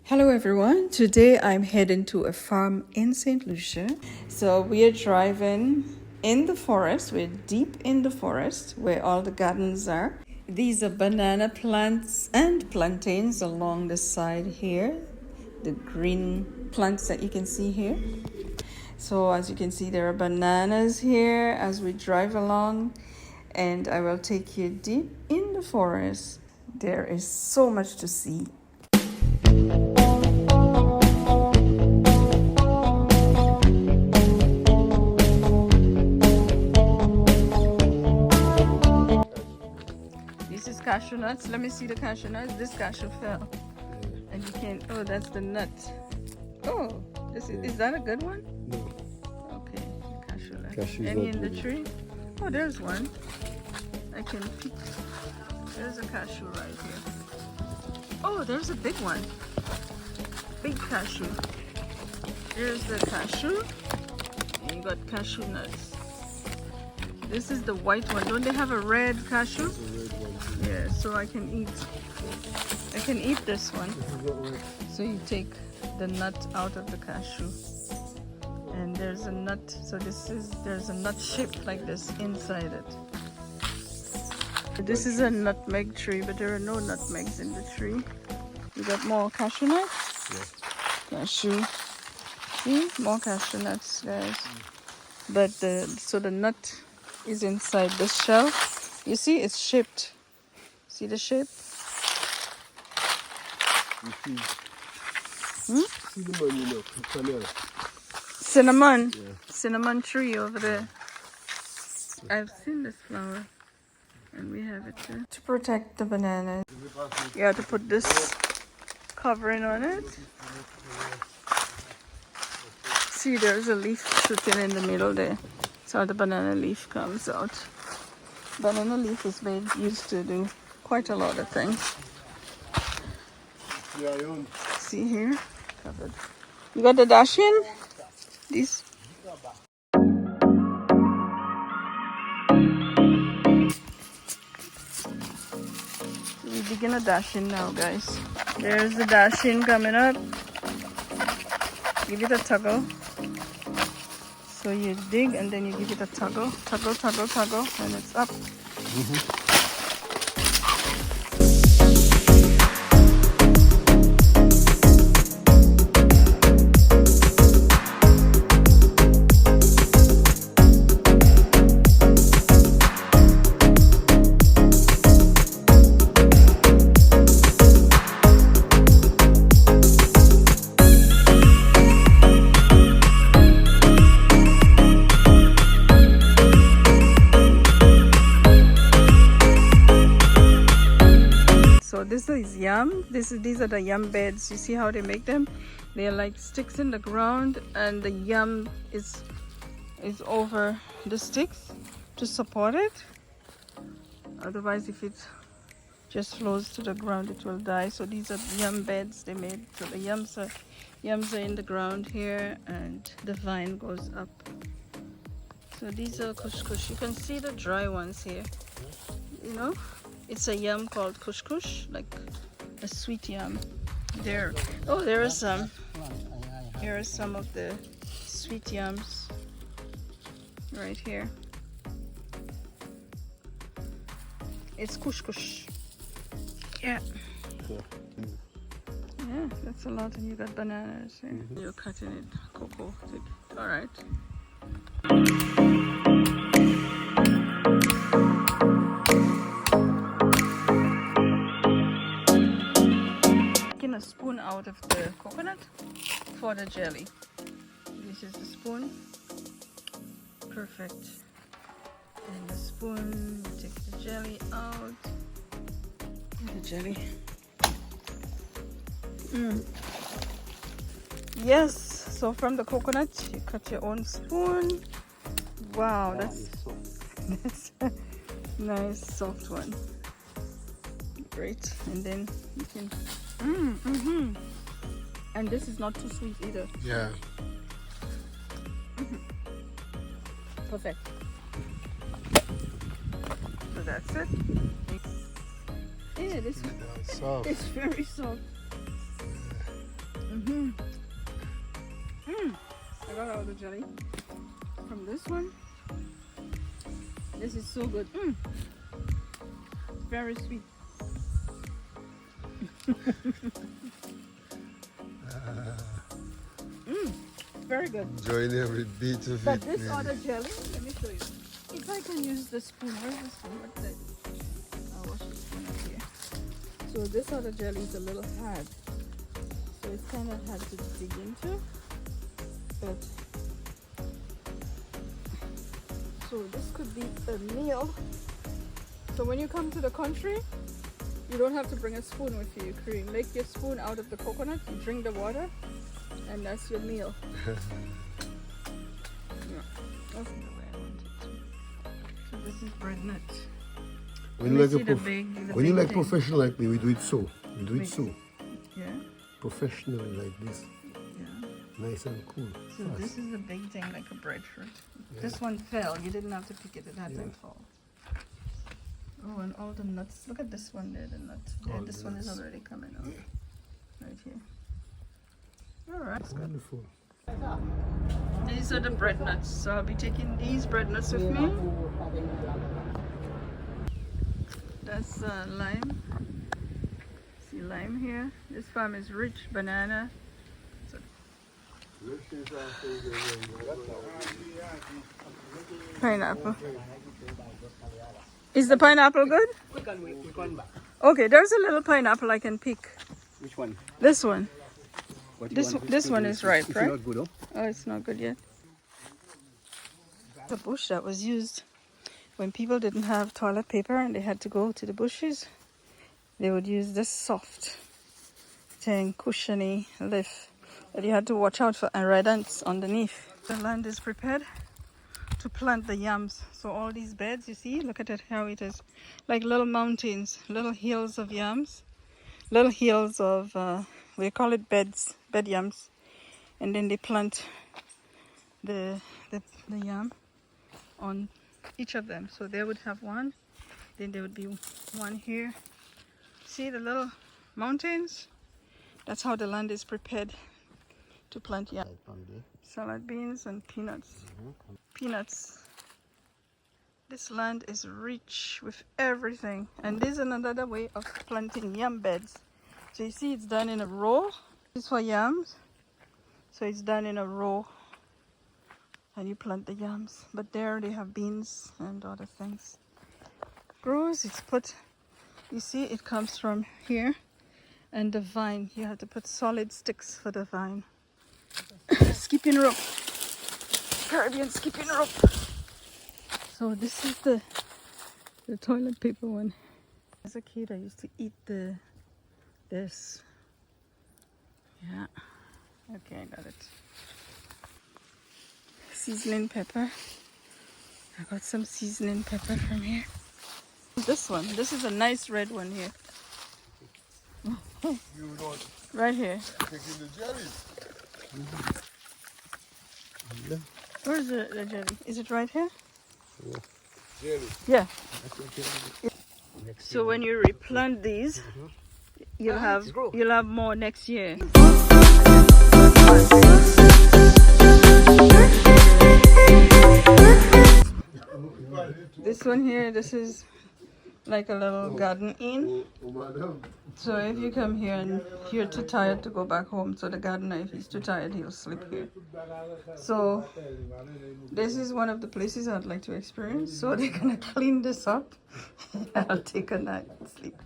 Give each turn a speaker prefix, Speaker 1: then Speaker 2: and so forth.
Speaker 1: Hello everyone, today I'm heading to a farm in St Lucia. So we are driving in the forest, we're deep in the forest where all the gardens are. These are banana plants and plantains along the side here, the green plants that you can see here. So as you can see, there are bananas here as we drive along, and I will take you deep in the forest. There is so much to see. This is cashew nuts. Let me see the cashew nuts. This cashew fell. And you can't, oh, that's the nut. Oh, is that a good one?
Speaker 2: No.
Speaker 1: Okay, cashew nuts.
Speaker 2: Cashew's
Speaker 1: Any
Speaker 2: not
Speaker 1: in the
Speaker 2: good.
Speaker 1: tree? Oh, there's one. I can pick. There's a cashew right here. Oh, there's a big one. Big cashew. There's the cashew. And you got cashew nuts. This is the white one. Don't they have a red cashew?
Speaker 2: It's a red one too.
Speaker 1: Yeah, so I can eat this one.
Speaker 2: This is not red.
Speaker 1: So you take the nut out of the cashew, and there's a nut. So there's a nut shaped like this inside it. This is a nutmeg tree, but there are no nutmegs in the tree. You got more cashew nuts.
Speaker 2: Yeah.
Speaker 1: Cashew. See, more cashew nuts, guys. But the nut is inside this shell. You see, it's shaped. See the shape?
Speaker 2: You see cinnamon, you know, vanilla.
Speaker 1: Cinnamon.
Speaker 2: Yeah.
Speaker 1: Cinnamon tree over there. I've seen this flower, and we have it too. To protect the bananas, you have to put this covering on it. See, there's a leaf shooting in the middle there. So the banana leaf comes out. Banana leaf is used to do quite a lot of things.
Speaker 2: Yeah,
Speaker 1: See here, covered. You got the dash in? These. We begin a dash in now, guys. There's the dash in coming up. Give it a tuggle. So you dig and then you give it a tuggle, and it's up. So this is yam. These are the yam beds. You see how they make them? They're like sticks in the ground, and the yam is over the sticks to support it. Otherwise, if it just flows to the ground, it will die. So these are yam beds they made. So the yams are in the ground here, and the vine goes up. So these are kush kush. You can see the dry ones here. You know? It's a yam called kush kush, like a sweet yam. There. Oh, there are some. Here are some of the sweet yams right here. It's kush kush. Yeah. Yeah, that's a lot. And you got bananas here. You're cutting it. Cocoa. All right. A spoon out of the coconut for the jelly. This is the spoon. Perfect. And the spoon, take the jelly out. And the jelly. Yes, so from the coconut you cut your own spoon. Wow, that's a nice soft one. Great. And then you can and this is not too sweet either.
Speaker 2: Yeah.
Speaker 1: Perfect. So that's it. Yeah, this one
Speaker 2: Soft.
Speaker 1: it's very soft. all the jelly from this one. This is so good. Very sweet. Very good.
Speaker 2: Enjoying every bit of
Speaker 1: But
Speaker 2: it.
Speaker 1: this other jelly, let me show you. If I can use the spoon, where's the spoon? What's that? I'll wash the spoon up here. So this other jelly is a little hard. So it's kind of hard to dig into. But so this could be a meal. So when you come to the country, you don't have to bring a spoon with you. You make your spoon out of the coconut, you drink the water, and that's your meal. Yeah, that's the way I want it to. So this is bread nuts.
Speaker 2: When you like professional like me, we do it so. We do it so.
Speaker 1: Yeah.
Speaker 2: Professionally like this.
Speaker 1: Yeah.
Speaker 2: Nice and cool.
Speaker 1: So
Speaker 2: fast.
Speaker 1: this is a big thing, like a breadfruit. Yeah. This one fell. You didn't have to pick it. It had to fall. Oh, and all the nuts. Look at this one there, the nuts. There, this one is already coming out. Right here. All right.
Speaker 2: That's wonderful.
Speaker 1: These are the bread nuts. So I'll be taking these bread nuts with me. That's lime. See lime here. This farm is rich. Banana. So pineapple. Is the pineapple good? Okay, there's a little pineapple I can pick.
Speaker 3: Which one?
Speaker 1: This one.
Speaker 3: What
Speaker 1: This one is ripe, right?
Speaker 3: Not good,
Speaker 1: Oh, it's not good yet. The bush that was used when people didn't have toilet paper and they had to go to the bushes, they would use this soft thing, cushiony leaf that you had to watch out for and red ants underneath. The land is prepared to plant the yams. So all these beds, you see, look at it how it is like little mountains, little hills of yams, little hills of we call it bed yams, and then they plant the yam on each of them. So they would have one, then there would be one here. See the little mountains? That's how the land is prepared to plant yam. Salad beans and peanuts. Peanuts. This land is rich with everything, and this is another way of planting yam beds. So you see it's done in a row. This is for yams. So it's done in a row and you plant the yams. But there they have beans and other things. Grows, it's put, you see it comes from here. And the vine, you have to put solid sticks for the vine. Skipping rope. Caribbean skipping rope. So this is the toilet paper one. As a kid I used to eat this. Yeah. Okay, I got it. Seasoning pepper. I got some seasoning pepper from here. This one. This is a nice red one here. Right here.
Speaker 2: Taking the jelly.
Speaker 1: Where's the jelly? Is it right here?
Speaker 2: Jelly.
Speaker 1: Yeah. So when you replant these, you'll have more next year. This one here, this is like a little garden inn. So if you come here and you're too tired to go back home, so the gardener, if he's too tired, he'll sleep here. So this is one of the places I'd like to experience. So they're gonna clean this up and I'll take a night and sleep.